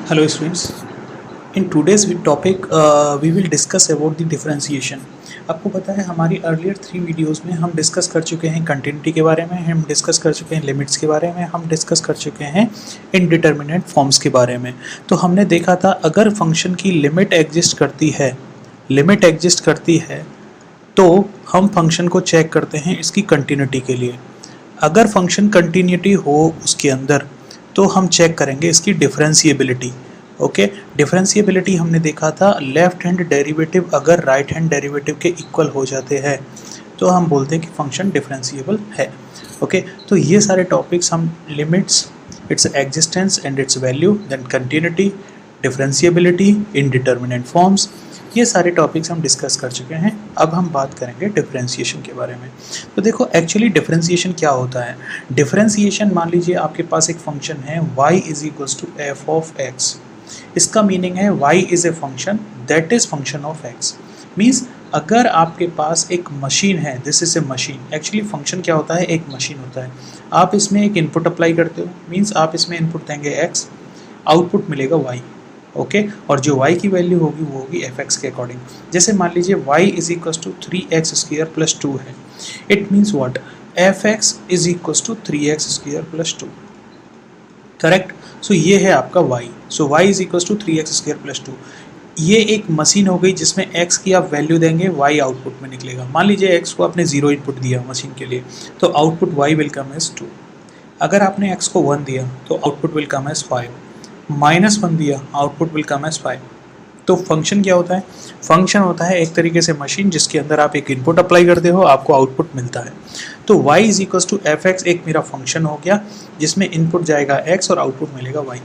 Hello students. In today's topic we will discuss about the differentiation. आपको पता है हमारी अर्लियर 3 वीडियोस में हम डिस्कस कर चुके हैं कंटिन्यूटी के बारे में, हम डिस्कस कर चुके हैं लिमिट्स के बारे में, हम डिस्कस कर चुके हैं इनडिटर्मिनेट फॉर्म्स के बारे में। तो हमने देखा था अगर फंक्शन की लिमिट एग्जिस्ट करती है तो हम फंक्शन को चेक करते हैं इसकी कंटिन्यूटी के लिए। अगर फंक्शन कंटिन्यूटी हो उसके अंदर तो हम चेक करेंगे इसकी डिफरेंशिएबिलिटी। ओके, डिफरेंशिएबिलिटी हमने देखा था लेफ्ट हैंड डेरिवेटिव अगर राइट हैंड डेरिवेटिव के इक्वल हो जाते हैं तो हम बोलते हैं कि फंक्शन डिफरेंशिएबल है। ओके, तो ये सारे टॉपिक्स हम limits, its existence and its value, then continuity, differentiability, indeterminate forms, ये सारे टॉपिक्स हम डिस्कस कर चुके हैं। अब हम बात करेंगे डिफरेंशिएशन के बारे में। तो देखो एक्चुअली डिफरेंशिएशन क्या होता है। डिफरेंशिएशन, मान लीजिए आपके पास एक फंक्शन है y is equals to f of x. इसका मीनिंग है y is a function that is function of x। Means अगर आपके पास एक मशीन है, this is a machine. Actually function क्या होता है, एक मशीन होता है। आप इसमें एक इनपुट अप्लाई करते हो, मीन्स आप इसमें इनपुट देंगे x, आउटपुट मिलेगा y। ओके, और जो y की वैल्यू होगी वो होगी fx के अकॉर्डिंग। जैसे मान लीजिए y is equals to 3x square plus 2 है। It means what, fx is equals to 3x square plus 2। Correct. So ये है आपका y। So y is equals to 3x square plus 2। ये एक मशीन हो गई जिसमें x की आप वैल्यू देंगे, y आउटपुट में निकलेगा। मान लीजिए x को आपने 0 इनपुट दिया मशीन के लिए तो output y will come as 2। अगर आपने x को 1 दिया तो आउटपुट विल कम एज 5। -1 दिया आउटपुट विल कम एज 5। तो फंक्शन क्या होता है, फंक्शन होता है एक तरीके से मशीन जिसके अंदर आप एक इनपुट अप्लाई करते हो, आपको आउटपुट मिलता है। तो y is equals to F x एक मेरा फंक्शन हो गया जिसमें इनपुट जाएगा x और आउटपुट मिलेगा y।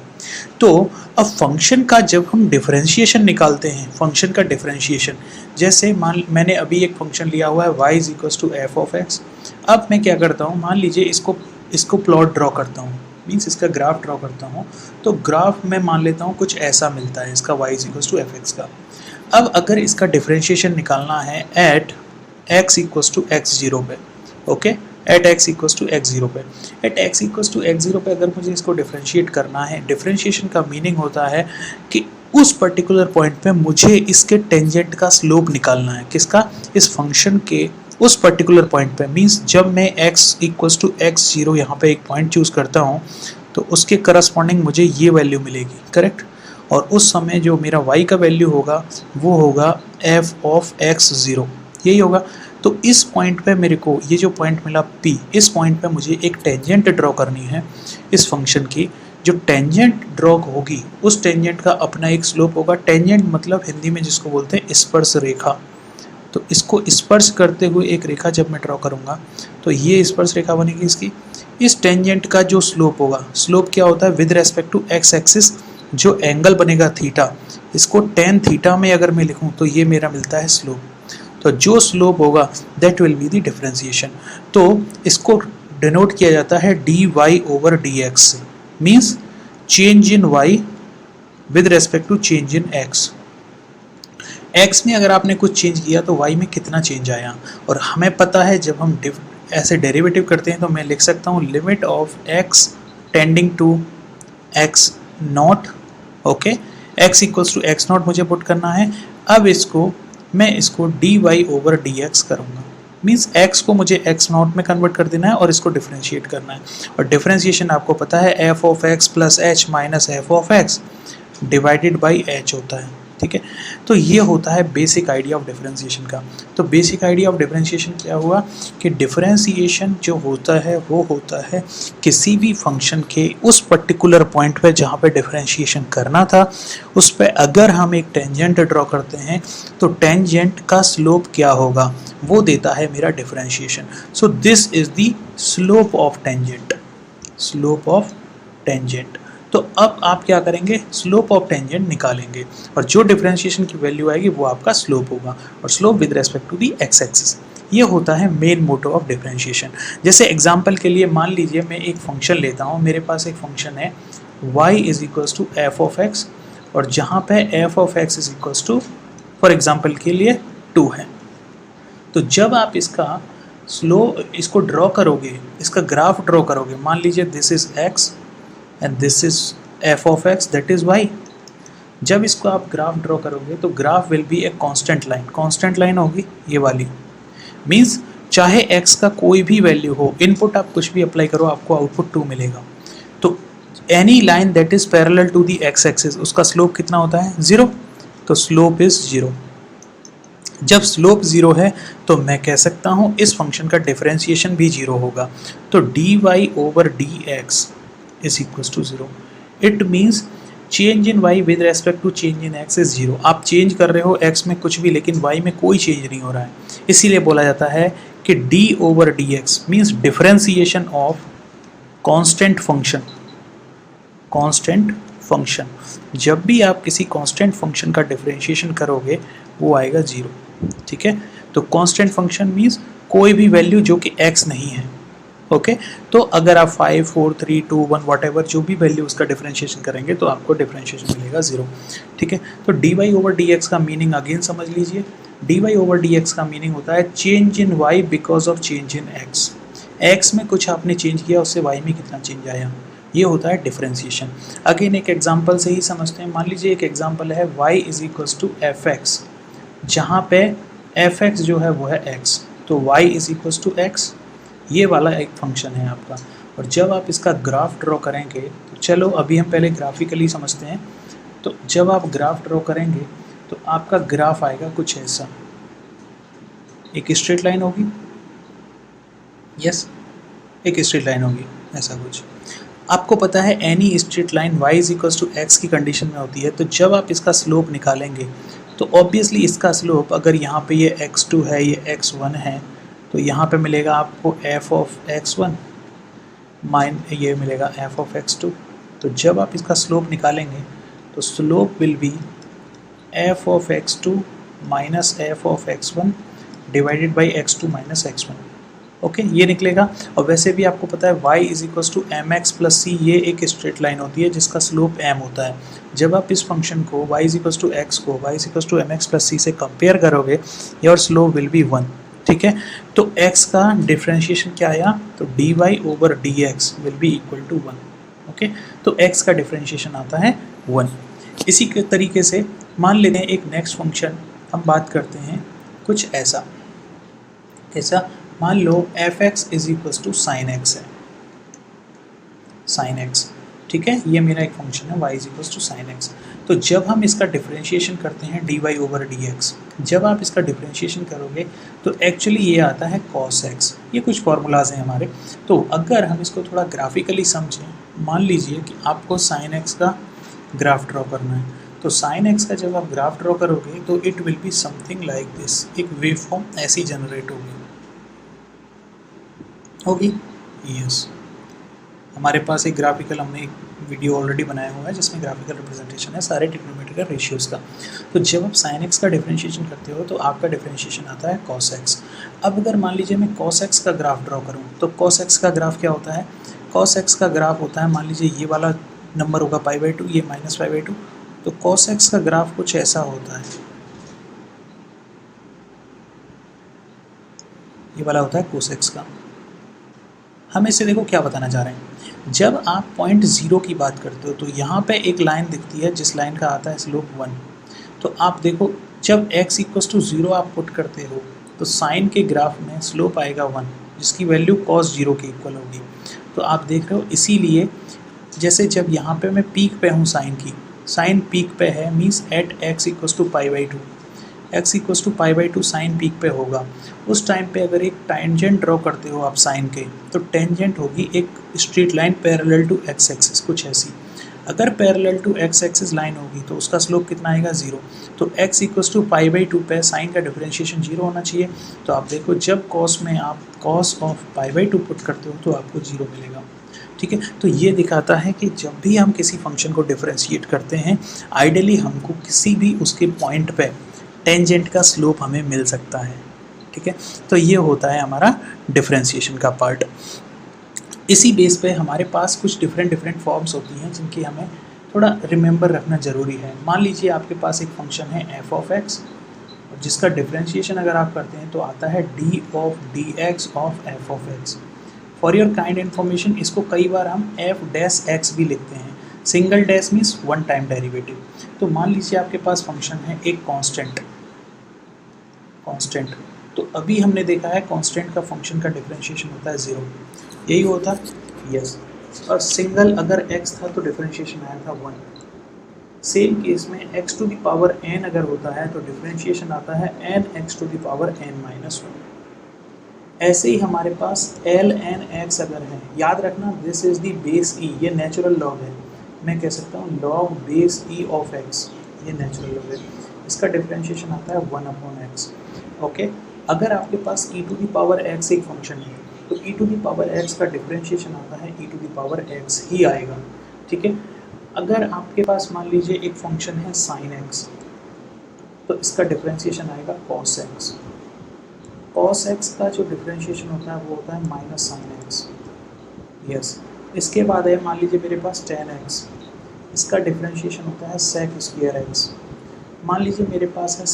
तो अब फंक्शन का जब हम डिफरेंशिएशन निकालते हैं, फंक्शन का डिफरेंशिएशन, जैसे मैंने अभी एक फंक्शन लिया हुआ है y is equals to f of x. अब मैं क्या करता हूँ, मान लीजिए इसको प्लॉट ड्रॉ करता हूँ, मीन्स इसका ग्राफ ड्रॉ करता हूँ। तो ग्राफ में मान लेता हूँ कुछ ऐसा मिलता है इसका y is equals to F X का। अब अगर इसका डिफरेंशिएशन निकालना है at x equals to x zero पे, okay, at x equals to x zero पे, at x equals to x zero पे अगर मुझे इसको डिफरेंशिएट करना है, डिफरेंशिएशन का मीनिंग होता है कि उस पर्टिकुलर पॉइंट पे मुझे इसके टेंजेंट का स्लोप निकालना है। किसका, इस फंक्शन के उस पर्टिकुलर पॉइंट पे। मीन्स जब मैं x equals to x zero यहाँ पे एक पॉइंट चूज करता हूँ तो उसके करस्पॉन्डिंग मुझे ये वैल्यू मिलेगी, करेक्ट। और उस समय जो मेरा y का वैल्यू होगा वो होगा f ऑफ एक्स जीरो, यही होगा। तो इस पॉइंट पे मेरे को ये जो पॉइंट मिला P, इस पॉइंट पे मुझे एक टेंजेंट ड्रॉ करनी है इस फंक्शन की। जो टेंजेंट ड्रॉ होगी उस टेंजेंट का अपना एक स्लोप होगा। टेंजेंट मतलब हिंदी में जिसको बोलते हैं स्पर्श रेखा। तो इसको स्पर्श करते हुए एक रेखा जब मैं ड्रॉ करूँगा तो ये स्पर्श रेखा बनेगी इसकी। इस टेंजेंट का जो स्लोप होगा, स्लोप क्या होता है, with respect to x axis जो एंगल बनेगा थीटा, इसको टेन थीटा में अगर मैं लिखूँ तो ये मेरा मिलता है स्लोप। तो जो स्लोप होगा that will be the differentiation. तो इसको डिनोट किया जाता है D Y over D X से, means change in Y with respect to change in X. x में अगर आपने कुछ चेंज किया तो y में कितना चेंज आया। और हमें पता है जब हम ऐसे डेरिवेटिव करते हैं तो मैं लिख सकता हूँ limit of x tending to x not. Okay, x equals to x not मुझे पुट करना है। अब मैं इसको dy ओवर dx करूँगा। मीन्स x को मुझे x नॉट में कन्वर्ट कर देना है और इसको डिफरेंशिएट करना है। और डिफरेंशिएशन आपको पता है f of x plus h minus f of x divided by h होता है, ठीक है। तो ये होता है बेसिक आइडिया ऑफ डिफरेंशिएशन का। तो बेसिक आइडिया ऑफ डिफरेंशिएशन क्या हुआ कि डिफरेंशिएशन जो होता है वो होता है किसी भी फंक्शन के उस पर्टिकुलर पॉइंट पे जहाँ पे डिफरेंशिएशन करना था उस पे अगर हम एक टेंजेंट ड्रॉ करते हैं तो टेंजेंट का स्लोप क्या होगा वो देता है मेरा differentiation. So this is the slope of tangent, slope of tangent. तो अब आप क्या करेंगे, स्लोप ऑफ टेंजेंट निकालेंगे और जो डिफरेंशिएशन की वैल्यू आएगी वो आपका स्लोप होगा, और slope with respect to the x axis. ये होता है मेन मोटो ऑफ डिफरेंशिएशन। जैसे एग्जांपल के लिए मान लीजिए मैं एक फंक्शन लेता हूँ, मेरे पास एक फंक्शन है y is equals to f of x, और जहाँ पे f of x is equals to for example के लिए 2 है। तो जब आप इसको ड्रॉ करोगे, इसका ग्राफ ड्रॉ करोगे, मान लीजिए this is x and this is f of x, that is y। जब इसको आप ग्राफ ड्रॉ करोगे तो graph will be a constant line होगी ये वाली, मीन्स चाहे x का कोई भी वैल्यू हो, इनपुट आप कुछ भी अप्लाई करो आपको आउटपुट 2 मिलेगा। तो any line that is parallel to the x axis उसका स्लोप कितना होता है 0, तो स्लोप इज 0। जब स्लोप 0 है तो मैं कह सकता हूँ इस फंक्शन का डिफरेंशिएशन भी 0 होगा। तो dy over dx is equal to 0। It means change in y with respect to change in x is 0। आप चेंज कर रहे हो x में कुछ भी लेकिन y में कोई चेंज नहीं हो रहा है, इसीलिए बोला जाता है कि d over dx means differentiation of constant function. जब भी आप किसी कांस्टेंट फंक्शन का डिफरेंशिएशन करोगे वो आएगा 0, ठीक है। तो कांस्टेंट फंक्शन मीन्स कोई भी वैल्यू जो कि x नहीं है, ओके। तो अगर आप 5, 4, 3, 2, 1 वॉट जो भी वैल्यू उसका डिफरेंशिएशन करेंगे तो आपको डिफरेंशिएशन मिलेगा 0, ठीक है। तो dy ओवर dx का मीनिंग अगेन समझ लीजिए। dy ओवर dx का मीनिंग होता है change in y because of change in x में कुछ आपने चेंज किया उससे y में कितना चेंज आया, ये होता है डिफरेंशिएशन। अगेन एक एग्जांपल से ही समझते हैं। मान लीजिए एक एग्जांपल है y is equals to fx, जहाँ पे fx जो है वो है x, तो y is equals to x, ये वाला एक फंक्शन है आपका। और जब आप इसका ग्राफ ड्रॉ करेंगे तो चलो अभी हम पहले ग्राफिकली समझते हैं। तो जब आप ग्राफ ड्रॉ करेंगे तो आपका ग्राफ आएगा कुछ ऐसा, एक स्ट्रेट लाइन होगी, यस एक स्ट्रेट लाइन होगी ऐसा कुछ। आपको पता है any straight line y is equals to x की कंडीशन में होती है। तो जब आप इसका स्लोप निकालेंगे तो ऑब्वियसली इसका स्लोप अगर यहाँ पे ये x2 है ये x1 है तो यहाँ पे मिलेगा आपको f ऑफ x1 माइन ये मिलेगा f ऑफ x2। तो जब आप इसका स्लोप निकालेंगे तो slope will be f of x2 minus f of x1 divided by x2 minus x1, okay ये निकलेगा। और वैसे भी आपको पता है y is equals to M X plus C, ये एक स्ट्रेट लाइन होती है जिसका स्लोप m होता है। जब आप इस फंक्शन को y is equals to x को y is equals to M X plus C से कंपेयर करोगे योर स्लोप विल बी 1, ठीक है। तो x का डिफरेंशिएशन क्या आया, तो dy over dx will be equal to 1, okay. तो x का डिफरेंशिएशन आता है 1। इसी के तरीके से मान लेते हैं एक नेक्स्ट फंक्शन हम बात करते हैं कुछ ऐसा, कैसा, मान लो fx is equals to sine x है, साइन x, ठीक है। ये मेरा एक फंक्शन है y is equals to sine x। तो जब हम इसका डिफरेंशिएशन करते हैं dy ओवर dx, जब आप इसका डिफरेंशिएशन करोगे तो एक्चुअली ये आता है cos x। ये कुछ फार्मूलाज हैं हमारे। तो अगर हम इसको थोड़ा ग्राफिकली समझें, मान लीजिए कि आपको साइन x का ग्राफ ड्रॉ करना है। तो साइन x का जब आप ग्राफ ड्रॉ करोगे तो it will be something like this, एक वेव फॉर्म ऐसी जनरेट होगी, यस। हमारे पास एक ग्राफिकल हमने एक वीडियो ऑलरेडी बनाया हुआ है जिसमें ग्राफिकल रिप्रेजेंटेशन है सारे ट्रिग्नोमेट्रिकल रेशियोज़ का। तो जब आप साइन x का डिफरेंशिएशन करते हो तो आपका डिफरेंशिएशन आता है cos x। अब अगर मान लीजिए मैं cos x का ग्राफ ड्रॉ करूँ तो cos x का ग्राफ क्या होता है, cos x का ग्राफ होता है, मान लीजिए ये वाला नंबर होगा π/2, ये माइनस π/2। तो cos x का ग्राफ कुछ ऐसा होता है, ये वाला होता है cos x का। हम इससे देखो क्या बताना चाह रहे हैं। जब आप पॉइंट 0 की बात करते हो तो यहाँ पे एक लाइन दिखती है जिस लाइन का आता है स्लोप 1। तो आप देखो जब x इक्वल्स टू 0 आप पुट करते हो तो साइन के ग्राफ में स्लोप आएगा 1 जिसकी वैल्यू cos 0 के इक्वल होगी। तो आप देख रहे हो, इसीलिए जैसे जब यहाँ पे मैं पीक पे हूँ साइन की, साइन पीक पे है means at x equals to π/2, x equals to π/2 sine peak पे होगा। उस टाइम पे अगर एक टेंजेंट ड्रॉ करते हो आप साइन के, तो टेंजेंट होगी एक straight line parallel to x axis कुछ ऐसी। अगर parallel to x axis line होगी तो उसका स्लोप कितना आएगा 0। तो x इक्वल्स टू π/2 पे साइन का डिफरेंशिएशन 0 होना चाहिए। तो आप देखो जब cos में आप cos ऑफ π/2 पुट करते हो तो आपको 0 मिलेगा, ठीक है। तो ये दिखाता है कि जब भी हम किसी फंक्शन को डिफरेंशिएट करते हैं आइडियली हमको किसी भी उसके पॉइंट पे टेंजेंट का स्लोप हमें मिल सकता है, ठीक है। तो ये होता है हमारा डिफरेंशिएशन का पार्ट। इसी बेस पे हमारे पास कुछ डिफरेंट फॉर्म्स होती हैं जिनकी हमें थोड़ा रिमेंबर रखना ज़रूरी है। मान लीजिए आपके पास एक फंक्शन है f ऑफ x और जिसका डिफरेंशिएशन अगर आप करते हैं तो आता है d of dx of f of x। For your kind information इसको कई बार हम f डैश x भी लिखते हैं। Single dash means one time derivative. तो मान लीजिए आपके पास फंक्शन है एक कांस्टेंट, तो अभी हमने देखा है कांस्टेंट का फंक्शन का डिफरेंशिएशन होता है 0, यही होता, यस। और सिंगल अगर x था तो डिफरेंशिएशन आया था 1। सेम केस में x to the power n अगर होता है तो डिफरेंशिएशन आता है nx to the power n-1। ऐसे ही हमारे पास ln x अगर है, याद रखना this is the base e, ये नेचुरल लॉग है, मैं कह सकता हूँ log base e of x, ये नेचुरल लॉग है, इसका डिफरेंशिएशन आता है 1/x। ओके, अगर आपके पास e to the power x एक फंक्शन है तो e to the power x का डिफरेंशिएशन आता है e to the power x ही आएगा, ठीक है। अगर आपके पास मान लीजिए एक फंक्शन है sin x, तो इसका डिफरेंशिएशन आएगा cos x। cos x का जो डिफरेंशिएशन होता है वो होता है माइनस sin x, यस। इसके बाद है मान लीजिए मेरे पास tan x, इसका डिफरेंशिएशन होता है sec स्क्वायर x। मान लीजिए मेरे पास है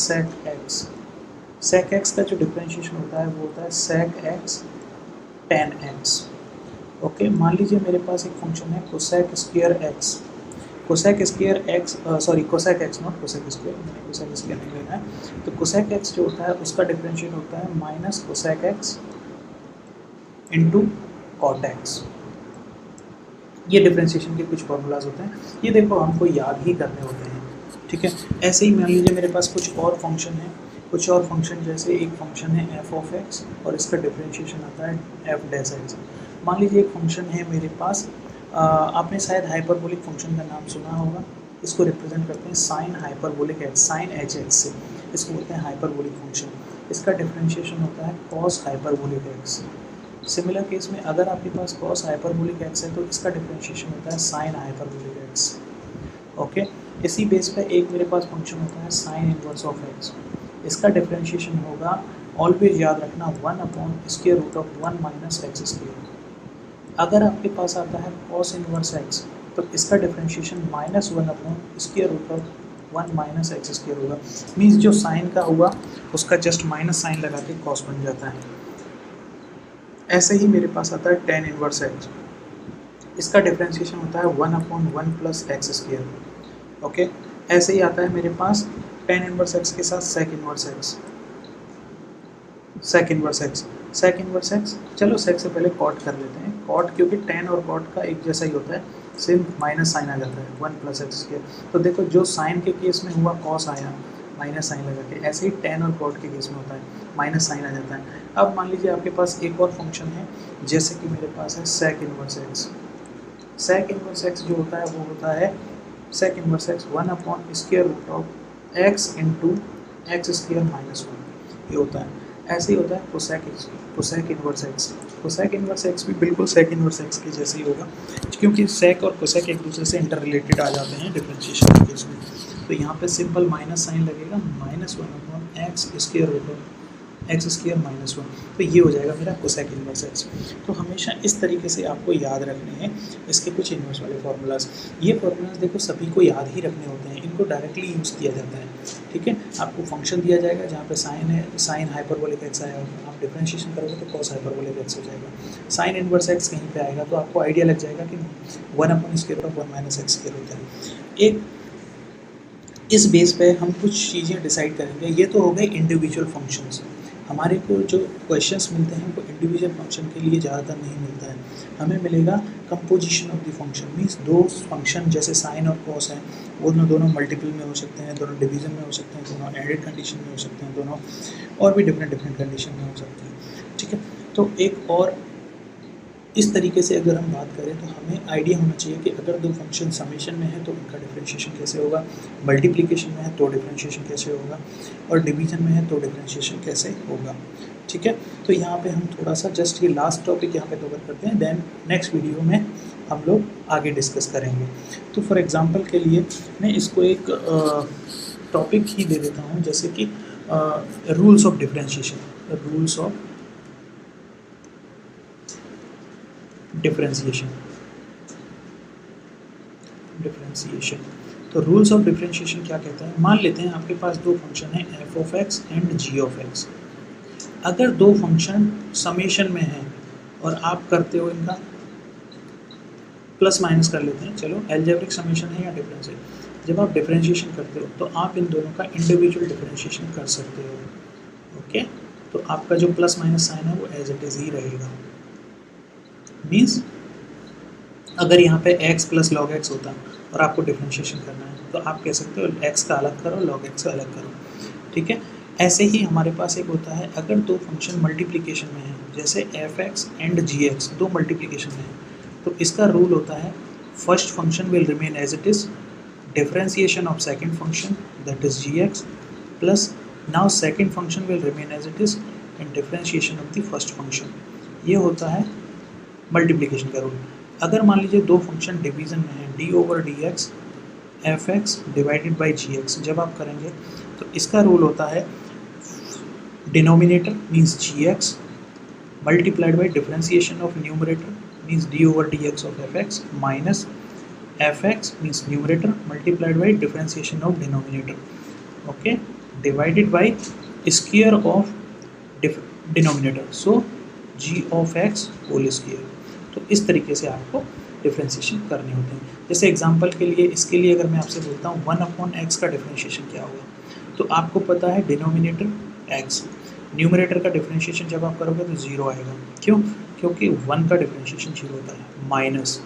sec x का जो डिफरेंशिएशन होता है वो होता है sec x tan x। Okay, मान लीजिए मेरे पास एक फंक्शन है cosec square x, cosec square x, sorry cosec x not cosec square, मैंने cosec स्क्वायर नहीं लेना है। तो cosec x जो होता है उसका डिफरेंशिएट होता है minus cosec x into cot x। ये डिफरेंशिएशन के कुछ फॉर्मूलाज होते हैं, ये देखो हमको याद ही करने होते हैं, ठीक है। ऐसे ही मान लीजिए मेरे पास कुछ और फंक्शन है, कुछ और फंक्शन, जैसे एक फंक्शन है f ऑफ x और इसका डिफरेंशिएशन आता है f डैश x। मान लीजिए एक फंक्शन है मेरे पास, आपने शायद हाइपरबोलिक फंक्शन का नाम सुना होगा, इसको रिप्रेजेंट करते हैं sine hyperbolic x, sine h x से, इसको बोलते हैं हाइपरबोलिक फंक्शन। इसका डिफरेंशिएशन होता है cos hyperbolic x। Similar case में अगर आपके पास कॉस हाइपरबोलिक x है तो इसका डिफरेंशिएशन होता है साइन हाइपरबोलिक x। ओके, इसी बेस पे एक मेरे पास फंक्शन होता है साइन इनवर्स ऑफ x, इसका डिफरेंशिएशन होगा, ऑलवेज याद रखना, 1/√1 माइनस एक्स स्क्वायर। अगर आपके पास आता है cos इनवर्स x तो इसका डिफरेंशिएशन -1/√1 माइनस एक्स स्क्वायर होगा, मीन्स जो साइन का हुआ उसका जस्ट माइनस साइन लगा के cos बन जाता है। ऐसे ही मेरे पास आता है tan इनवर्स x, इसका डिफरेंशिएशन होता है 1/1 प्लस एक्स स्क्वायर। ओके, ऐसे ही आता है मेरे पास tan इनवर्स x के साथ sec inverse x, sec inverse x, चलो sec से पहले cot कर लेते हैं, cot क्योंकि tan और cot का एक जैसा ही होता है, सिर्फ माइनस साइन आ जाता है 1 प्लस एक्स स्क्वायर। तो देखो जो साइन के केस में हुआ cos आया माइनस साइन लगा के, ऐसे ही tan और cot के केस में होता है माइनस साइन आ जाता है। अब मान लीजिए आपके पास एक और फंक्शन है, जैसे कि मेरे पास है sec inverse x। sec inverse x जो होता है वो होता है sec inverse x 1/√x into x square minus 1, ये होता है। ऐसे ही होता है cosec inverse x। Cosec inverse x भी बिल्कुल सेक इनवर्स x के जैसे ही होगा, क्योंकि सेक और कोसेक एक दूसरे से इंटर रिलेटेड आ जाते हैं डिफरेंशिएशन के केस में। तो यहाँ पे सिंपल माइनस साइन लगेगा, -1/x स्क्वायर माइनस 1, तो ये हो जाएगा मेरा कोसेक इनवर्स x। तो हमेशा इस तरीके से आपको याद रखने हैं इसके कुछ इनवर्स वाले फार्मूलाज। ये फार्मूलाज देखो सभी को याद ही रखने होते हैं, इनको डायरेक्टली यूज़ किया जाता है, ठीक है। आपको फंक्शन दिया जाएगा जहाँ पे साइन है, साइन हाइपरबोलिक x आया होगा, आप डिफरेंशिएशन करोगे तो कॉस हाइपरबोलिक x हो जाएगा। साइन इनवर्स x कहीं पे आएगा तो आपको आइडिया लग जाएगा कि 1/√1 माइनस एक्स स्क्वायर होता है। एक इस बेस पे हम कुछ चीज़ें डिसाइड करेंगे। ये तो हो गए इंडिविजुअल फंक्शंस। हमारे को जो क्वेश्चंस मिलते हैं वो इंडिविजुअल फंक्शन के लिए ज़्यादातर नहीं मिलता है, हमें मिलेगा composition of the function, means दो फंक्शन जैसे साइन और कॉस हैं, वो दोनों मल्टीपल में हो सकते हैं, दोनों डिवीजन में हो सकते हैं, दोनों एडेड कंडीशन में हो सकते हैं, दोनों और भी डिफरेंट कंडीशन में हो सकते हैं, ठीक है। तो एक और इस तरीके से अगर हम बात करें तो हमें आइडिया होना चाहिए कि अगर दो फंक्शन समेशन में है तो उनका डिफरेंशिएशन कैसे होगा, मल्टीप्लिकेशन में है तो डिफरेंशिएशन कैसे होगा, और डिवीजन में है तो डिफरेंशिएशन कैसे होगा, ठीक है। तो यहाँ पे हम थोड़ा सा जस्ट ये लास्ट टॉपिक यहाँ पे कवर करते हैं, देन नेक्स्ट वीडियो में हम लोग आगे डिस्कस करेंगे। तो फॉर एग्जांपल के लिए मैं इसको एक टॉपिक ही दे देता हूँ, जैसे कि rules of differentiation, rules of differentiation. तो रूल्स ऑफ डिफरेंशिएशन क्या कहते हैं, मान लेते हैं आपके पास दो फंक्शन है f of x and g of x। अगर दो फंक्शन समेशन में हैं और आप करते हो इनका प्लस माइनस कर लेते हैं, चलो एल्जेब्रिक समेशन है या डिफरेंस है। जब आप डिफरेंशिएशन करते हो तो आप इन दोनों का इंडिविजुअल डिफरेंशिएशन कर सकते हो, ओके। तो आपका जो प्लस माइनस साइन है वो एज इट इज ही रहेगा। मीन्स अगर यहाँ पे x प्लस लॉग एक्स होता और आपको डिफरेंशिएशन करना है तो आप कह सकते हो x का अलग करो, लॉग एक्स का अलग करो, ठीक है। ऐसे ही हमारे पास एक होता है, अगर दो फंक्शन मल्टीप्लिकेशन में है, जैसे f(x) एंड g(x) दो मल्टीप्लिकेशन में है, तो इसका रूल होता है first function will remain as it is, differentiation of second function that is g(x) plus now second function will remain as it is and differentiation of the first function. ये होता है multiplication का rule. अगर मान लीजिए दो function division में है, d/dx f(x) divided by g(x), जब आप करेंगे तो इसका रूल होता है denominator means g(x) multiplied by differentiation of numerator means d/dx of f(x) minus f(x) means numerator multiplied by differentiation of denominator, okay, divided by square of denominator, so g of x whole square. तो इस तरीके से आपको differentiation करने होते हैं। जैसे example के लिए, इसके लिए अगर मैं आपसे बोलता हूँ 1/x का डिफरेंशिएशन क्या होगा, तो आपको पता है डिनोमिनेटर x, न्यूमरेटर का डिफरेंशिएशन जब आप करोगे तो 0 आएगा। क्यों? क्योंकि 1 का डिफरेंशिएशन 0 होता है, minus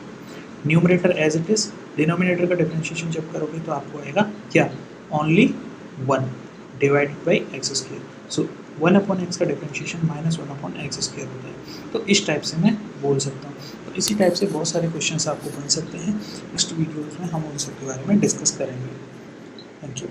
numerator as it is, denominator का डिफरेंशिएशन जब करोगे तो आपको आएगा क्या, only 1 divided by x square. So 1/x का डिफरेंशिएशन माइनस 1/x स्क्वायर होता है। तो इस टाइप से मैं बोल सकता हूँ। तो इसी टाइप से बहुत सारे क्वेश्चंस आपको बन सकते हैं। नेक्स्ट वीडियोज़ में हम उन सब के बारे में डिस्कस करेंगे। Thank you.